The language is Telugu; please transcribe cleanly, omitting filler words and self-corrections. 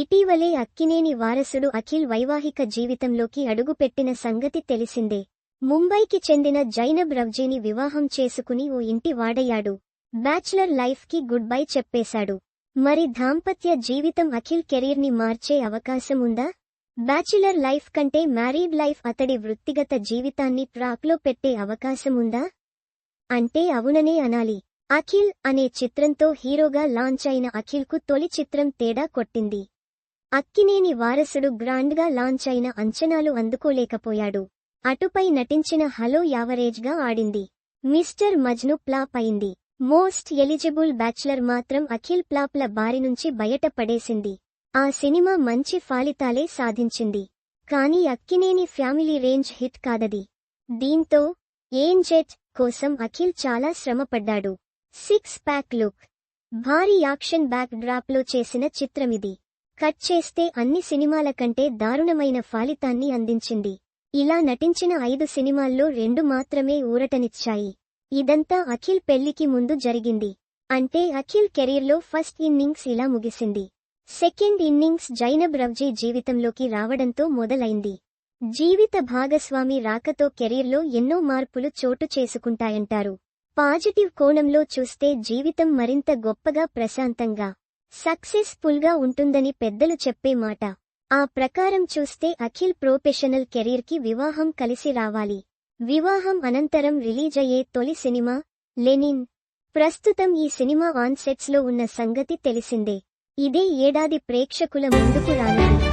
ఇటీవలే అక్కినేని వారసుడు అఖిల్ వైవాహిక జీవితంలోకి అడుగుపెట్టిన సంగతి తెలిసిందే. ముంబైకి చెందిన జైనబ్ రవ్జీని వివాహం చేసుకుని ఓ ఇంటి వాడయ్యాడు. బ్యాచులర్ లైఫ్ కి గుడ్ బై చెప్పేశాడు. మరి దాంపత్య జీవితం అఖిల్ కెరీర్ని మార్చే అవకాశం ఉందా? బ్యాచులర్ లైఫ్ కంటే మ్యారీడ్ లైఫ్ అతడి వృత్తిగత జీవితాన్ని ట్రాక్లో పెట్టే అవకాశం ఉందా అంటే అవుననే అనాలి. అఖిల్ అనే చిత్రంతో హీరోగా లాంచ్ అయిన అఖిల్కు తొలి చిత్రం తేడా కొట్టింది. అక్కినేని వారసుడు గ్రాండ్గా లాంచ్ అయిన అంచనాలు అందుకోలేకపోయాడు. అటుపై నటించిన హలో యావరేజ్గా ఆడింది. మిస్టర్ మజ్ను ఫ్లాప్ అయింది. మోస్ట్ ఎలిజిబుల్ బ్యాచ్లర్ మాత్రం అఖిల్ ఫ్లాప్ల బారి నుంచి బయట పడేసింది. ఆ సినిమా మంచి ఫలితాలే సాధించింది. కానీ అక్కినేని ఫ్యామిలీ రేంజ్ హిట్ కాదది. దీంతో ఏంజెట్ కోసం అఖిల్ చాలా శ్రమపడ్డాడు. 6 ప్యాక్ లుక్, భారీ యాక్షన్ బ్యాక్ డ్రాప్లో చేసిన చిత్రమిది. కట్ చేస్తే అన్ని సినిమాల కంటే దారుణమైన ఫలితాన్ని అందించింది. ఇలా నటించిన 5 సినిమాల్లో 2 మాత్రమే ఊరటనిచ్చాయి. ఇదంతా అఖిల్ పెళ్లికి ముందు జరిగింది. అంటే అఖిల్ కెరీర్లో ఫస్ట్ ఇన్నింగ్స్ ఇలా ముగిసింది. సెకండ్ ఇన్నింగ్స్ జైనబ్ రవ్జీ జీవితంలోకి రావడంతో మొదలైంది. జీవిత భాగస్వామి రాకతో కెరీర్లో ఎన్నో మార్పులు చోటు చేసుకుంటాయంటారు. పాజిటివ్ కోణంలో చూస్తే జీవితం మరింత గొప్పగా ప్రశాంతంగా సక్సెస్ ఫుల్గా ఉంటుందని పెద్దలు చెప్పే మాట. ఆ ప్రకారం చూస్తే అఖిల్ ప్రొఫెషనల్ కెరీర్కి వివాహం కలిసి రావాలి. వివాహం అనంతరం రిలీజయ్యే తొలి సినిమా లెనిన్. ప్రస్తుతం ఈ సినిమా ఆన్ సెట్స్లో ఉన్న సంగతి తెలిసిందే. ఇదే ఏడాది ప్రేక్షకుల ముందుకు రానుంది.